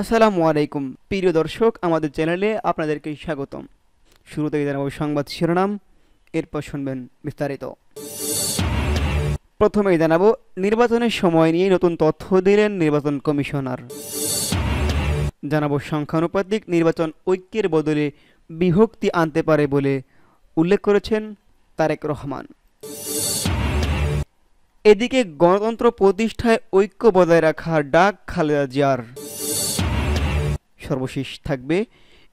আসসালামু আলাইকুম প্রিয় দর্শক, আমাদের চ্যানেলে আপনাদেরকে স্বাগতম। শুরুতেই জানাবো সংবাদ শিরোনাম, এরপর শুনবেন বিস্তারিত। প্রথমেই জানাবো নির্বাচনের সময় নিয়ে নতুন তথ্য দিলেন নির্বাচন কমিশনার। জানাবো সংখ্যানুপাতিক নির্বাচন ঐক্যের বদলে বিভক্তি আনতে পারে বলে উল্লেখ করেছেন তারেক রহমান। এদিকে গণতন্ত্র প্রতিষ্ঠায় ঐক্য বজায় রাখার ডাক খালেদা জিয়ার। সর্বশেষ থাকবে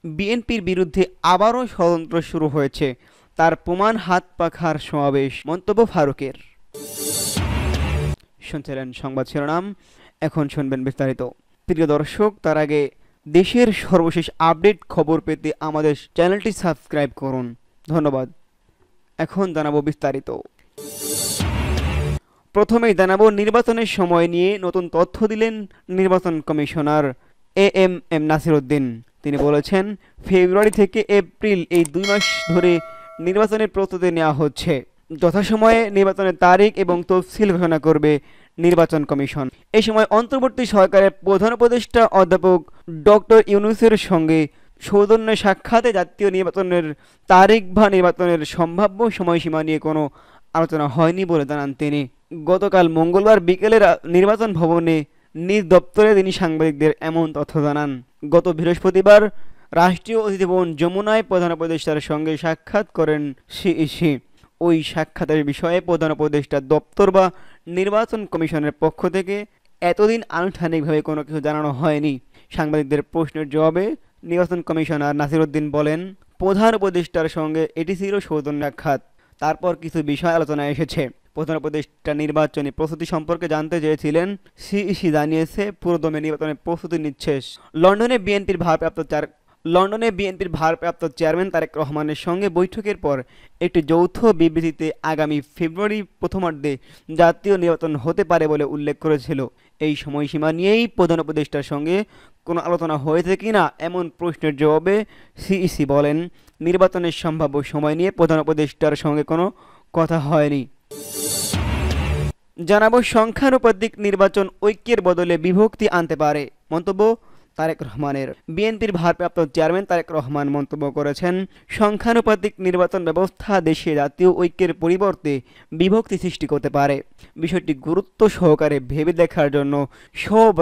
বিএনপির বিরুদ্ধে আবারও ষড়যন্ত্র শুরু হয়েছে, তার প্রমাণ হাত পাখার সমাবেশ, মন্তব্য ফারুকের। শুনছিলেন সংবাদ শিরোনাম, এখন শুনবেন বিস্তারিত। প্রিয় দর্শক, তার আগে দেশের সর্বশেষ আপডেট খবর পেতে আমাদের চ্যানেলটি সাবস্ক্রাইব করুন, ধন্যবাদ। এখন জানাবো বিস্তারিত। প্রথমেই জানাবো নির্বাচনের সময় নিয়ে নতুন তথ্য দিলেন নির্বাচন কমিশনার এম নাসির উদ্দিন। তিনি বলেছেন, ফেব্রুয়ারি থেকে এপ্রিল এই 2 মাস ধরে নির্বাচনের প্রস্তুতি নেওয়া হচ্ছে। যথাসময়ে নির্বাচনের তারিখ এবং তফসিল ঘোষণা করবে নির্বাচন কমিশন। এই সময় অন্তর্বর্তী সরকারের প্রধান উপদেষ্টা অধ্যাপক ডক্টর ইউনূসের সঙ্গে সৌজন্য সাক্ষাতে জাতীয় নির্বাচনের তারিখ বা নির্বাচনের সম্ভাব্য সময়সীমা নিয়ে কোনো আলোচনা হয়নি বলে জানান তিনি। গতকাল মঙ্গলবার বিকেলে নির্বাচন ভবনে নিজ দপ্তরে তিনি সাংবাদিকদের এমন তথ্য জানান। গত বৃহস্পতিবার রাষ্ট্রীয় অতিথি ভবন যমুনায় প্রধান উপদেষ্টার সঙ্গে সাক্ষাৎ করেন সিইসি। ওই সাক্ষাতের বিষয়ে প্রধান উপদেষ্টার দপ্তর বা নির্বাচন কমিশনের পক্ষ থেকে এতদিন আনুষ্ঠানিকভাবে কোনো কিছু জানানো হয়নি। সাংবাদিকদের প্রশ্নের জবাবে নির্বাচন কমিশনার নাসির উদ্দিন বলেন, প্রধান উপদেষ্টার সঙ্গে এটি ছিল সৌজন্য সাক্ষাৎ, তারপর কিছু বিষয় আলোচনায় এসেছে। প্রধান উপদেষ্টা নির্বাচনী প্রস্তুতি সম্পর্কে জানতে চেয়েছিলেন। সিইসি জানিয়েছে, পুরোদমে নির্বাচনের প্রস্তুতি নিচ্ছে। লন্ডনে বিএনপির ভারপ্রাপ্ত চেয়ারম্যান তারেক রহমানের সঙ্গে বৈঠকের পর একটি যৌথ বিবৃতিতে আগামী ফেব্রুয়ারি প্রথমার্ধে জাতীয় নির্বাচন হতে পারে বলে উল্লেখ করেছিল। এই সময়সীমা নিয়েই প্রধান উপদেষ্টার সঙ্গে কোনো আলোচনা হয়েছে কিনা এমন প্রশ্নের জবাবে সিইসি বলেন, নির্বাচনের সম্ভাব্য সময় নিয়ে প্রধান উপদেষ্টার সঙ্গে কোনো কথা হয়নি। জানাবো সংখ্যানুপাতিক নির্বাচন ঐক্যের বদলে বিভক্তি আনতে পারে, মন্তব্য তারেক রহমানের। বিএনপির ভারপ্রাপ্ত চেয়ারম্যান তারেক রহমান মন্তব্য করেছেন, সংখ্যানুপাতিক নির্বাচন ব্যবস্থা দেশে জাতীয় ঐক্যের পরিবর্তে বিভক্তি সৃষ্টি করতে পারে। বিষয়টি গুরুত্ব সহকারে ভেবে দেখার জন্য সব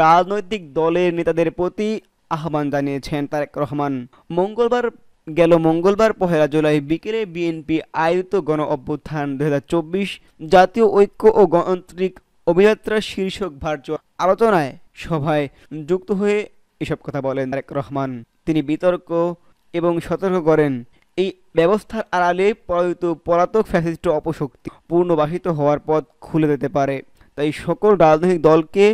রাজনৈতিক দলের নেতাদের প্রতি আহ্বান জানিয়েছেন তারেক রহমান। মঙ্গলবার 1 জুলাই বিকেলে বিএনপি আয়োজিত গণ অভ্যুত্থান 2024 জাতীয় ঐক্য ও গণতান্ত্রিক অভিযাত্রা শীর্ষক ভার্চুয়াল আলোচনায় সভায় যুক্ত হয়ে এসব কথা বলেন তারেক রহমান। তিনি বিতর্ক এবং সতর্ক করেন, এই ব্যবস্থার আড়ালে পলাতক ফ্যাসিস্ট অপশক্তি পুনর্বাসিত হওয়ার পথ খুলে দিতে পারে। তাই সকল রাজনৈতিক দলকে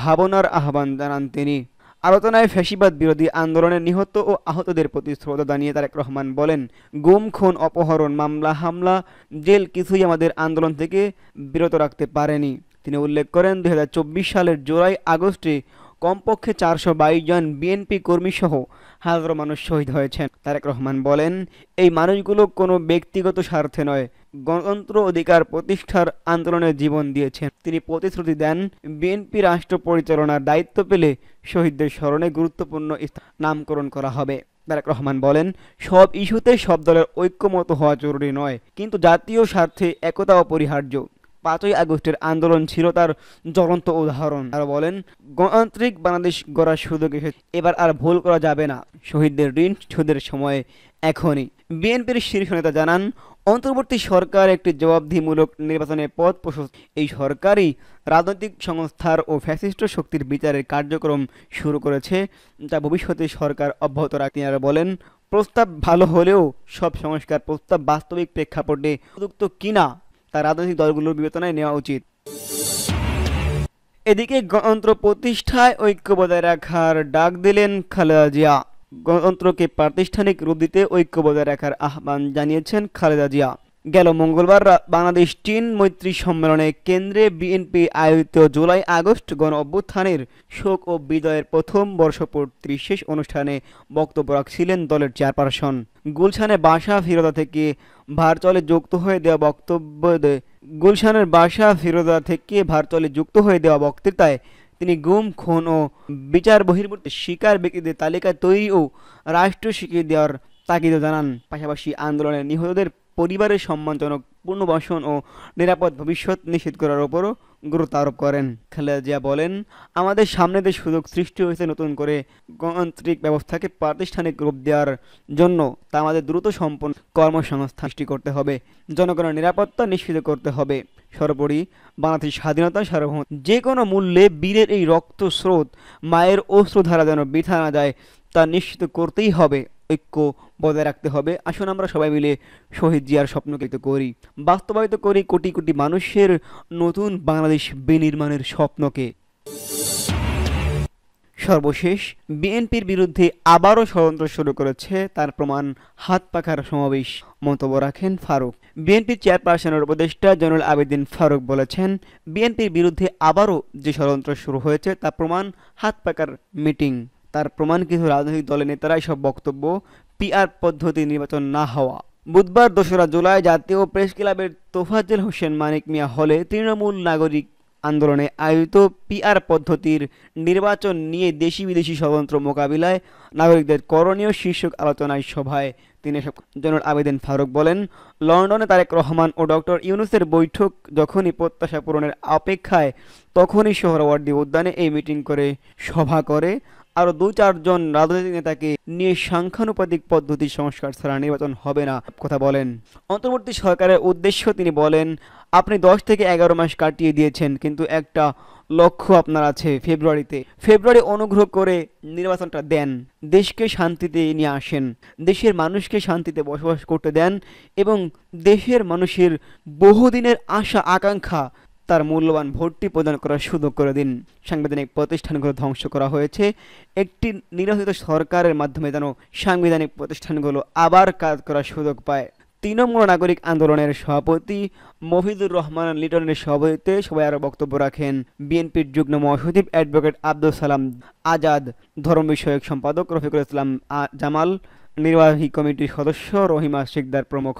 ভাবনার আহ্বান জানান তিনি। আলোচনায় ফ্যাসিবাদ বিরোধী আন্দোলনে নিহত ও আহতদের প্রতি শ্রদ্ধা জানিয়ে তারেক রহমান বলেন, গুম, খুন, অপহরণ, মামলা, হামলা, জেল কিছুই আমাদের আন্দোলন থেকে বিরত রাখতে পারেনি। তিনি উল্লেখ করেন, 2024 সালের জুলাই আগস্টে কমপক্ষে 422 জন বিএনপি কর্মীসহ হাজারো মানুষ শহীদ হয়েছেন। তারেক রহমান বলেন, এই মানুষগুলো কোনো ব্যক্তিগত স্বার্থে নয়, গণতন্ত্র অধিকার প্রতিষ্ঠার আন্দোলনে জীবন দিয়েছেন। তিনি প্রতিশ্রুতি দেন, বিএনপি রাষ্ট্র পরিচালনার দায়িত্ব পেলে শহীদদের স্মরণে গুরুত্বপূর্ণ নামকরণ করা হবে। তারেক রহমান বলেন, সব ইস্যুতে সব দলের ঐক্যমত হওয়া জরুরি নয়, কিন্তু জাতীয় স্বার্থে একতা অপরিহার্য। 5ই আগস্টের আন্দোলন ছিল তার জ্বলন্ত উদাহরণ। আরো বলেন, গণতান্ত্রিক বাংলাদেশ গড়ার সুযোগ এসেছে, এবার আর ভুল করা যাবে না। শহীদদের ঋণ শোধের সময় এখনই। বিএনপির শীর্ষ নেতা জানান, অন্তর্বর্তী সরকার একটি জবাবদিহিমূলক নির্বাচনের পথ প্রশস্ত। এই সরকারই রাজনৈতিক সংস্থার ও ফ্যাসিস্ট শক্তির বিচারের কার্যক্রম শুরু করেছে, যা ভবিষ্যতে সরকার অব্যাহত রাখতে। তিনি বলেন, প্রস্তাব ভালো হলেও সব সংস্কার প্রস্তাব বাস্তবিক প্রেক্ষাপটে উপযুক্ত কিনা তা রাজনৈতিক দলগুলোর বিবেচনায় নেওয়া উচিত। এদিকে গণতন্ত্র প্রতিষ্ঠায় ঐক্য বজায় রাখার ডাক দিলেন খালেদা জিয়া। গণতন্ত্রকে প্রাতিষ্ঠানিক রূপ দিতে ঐক্য বজায় রাখার আহ্বান জানিয়েছেন খালেদা জিয়া। গেল মঙ্গলবার বাংলাদেশ চীন মৈত্রী সম্মেলনে কেন্দ্রে বিএনপি আয়োজিত জুলাই আগস্ট গণ অভ্যুত্থানের শোক ও বিজয়ের প্রথম বর্ষপূর্তি শেষ অনুষ্ঠানে বক্তব্য রাখছিলেন দলের চেয়ারপারসন। গুলশানের বাসা ফিরোজা থেকে ভার্চুয়ালি যুক্ত হয়ে দেওয়া বক্তৃতায় তিনি গুম, খুন ও বিচার বহির্ভূত শিকার ব্যক্তিদের তালিকা তৈরি ও রাষ্ট্র স্বীকৃতি দেওয়ার তাগিদও জানান। পাশাপাশি আন্দোলনে নিহতদের পরিবারের সম্মানজনক পুনর্বাসন ও নিরাপদ ভবিষ্যৎ নিশ্চিত করার ওপরও গুরুত্ব আরোপ করেন। খালেদা জিয়া বলেন, আমাদের সামনে যে সুযোগ সৃষ্টি হয়েছে নতুন করে গণতান্ত্রিক ব্যবস্থাকে প্রাতিষ্ঠানিক রূপ দেওয়ার জন্য, তা আমাদের দ্রুত সম্পন্ন কর্মসংস্থান সৃষ্টি করতে হবে, জনগণের নিরাপত্তা নিশ্চিত করতে হবে। সর্বোপরি বাংলাদেশের স্বাধীনতা সার্বভৌম যে কোনো মূল্যে বীরের এই রক্ত স্রোত, মায়ের অশ্রুধারা যেন বৃথা না যায় তা নিশ্চিত করতেই হবে। ঐক্য বজায় রাখতে হবে। আসুন আমরা সবাই মিলে শহীদ জিয়ার স্বপ্নকে করি, বাস্তবায়িত করি কোটি কোটি মানুষের নতুন বাংলাদেশ বিনির্মাণের স্বপ্নকে। সর্বশেষ, বিএনপির বিরুদ্ধে আবারও ষড়যন্ত্র শুরু করেছে, তার প্রমাণ হাত পাখার সমাবেশ, মন্তব্য রাখেন ফারুক। বিএনপির চেয়ারপারসনের উপদেষ্টা জয়নুল আবেদিন ফারুক বলেছেন, বিএনপির বিরুদ্ধে আবারও যে ষড়যন্ত্র শুরু হয়েছে তার প্রমাণ হাত পাখার মিটিং। তার প্রমাণ কিছু রাজনৈতিক দলের নেতারাই সব বক্তব্য পিআর পদ্ধতি নির্বাচন না হওয়া। বুধবার ২রা জুলাই জাতীয় প্রেস ক্লাবের তোফাজ্জল হোসেন মানিক মিয়া হলে তৃণমূল নাগরিক আন্দোলনে আয়োজিত পিআর পদ্ধতির নির্বাচন নিয়ে দেশি বিদেশি ষড়যন্ত্র মোকাবিলায় নাগরিকদের করণীয় শীর্ষক আলোচনায় সভায় তিনি জয়নুল আবেদিন ফারুক বলেন, লন্ডনে তারেক রহমান ও ডক্টর ইউনূসের বৈঠক যখনই প্রত্যাশা পূরণের অপেক্ষায়, তখনই সোহরাওয়ার্দী উদ্যানে এই মিটিং করে সভা করে আরও ২-৪ জন রাজনৈতিক নেতাকে নিয়ে সাংখ্যানুপাতিক পদ্ধতির সংস্কার ছাড়া নির্বাচন হবে না কথা বলেন। অন্তর্বর্তী সরকারের উদ্দেশ্য তিনি বলেন, আপনি 10 থেকে 11 মাস কাটিয়ে দিয়েছেন, কিন্তু একটা লক্ষ্য আপনার আছে ফেব্রুয়ারি অনুগ্রহ করে নির্বাচনটা দেন, দেশকে শান্তিতে নিয়ে আসেন, দেশের মানুষকে শান্তিতে বসবাস করতে দেন এবং দেশের মানুষের বহুদিনের আশা আকাঙ্ক্ষা তার মূল্যবান ভোটটি প্রদান করার সুযোগ করে দিন। সাংবিধানিক প্রতিষ্ঠানগুলো ধ্বংস করা হয়েছে, একটি নির্বাচিত সরকারের মাধ্যমে যেন সাংবিধানিক প্রতিষ্ঠানগুলো আবার কাজ করার সুযোগ পায়। তৃণমূল নাগরিক আন্দোলনের সভাপতি মফিজুর রহমান লিটনের সভাপতিত্বে সবাই আরও বক্তব্য রাখেন বিএনপির যুগ্ম মহাসচিব অ্যাডভোকেট আব্দুল সালাম আজাদ, ধর্ম বিষয়ক সম্পাদক রফিকুল ইসলাম জামাল, নির্বাহী কমিটির সদস্য রহিমা শিকদার প্রমুখ।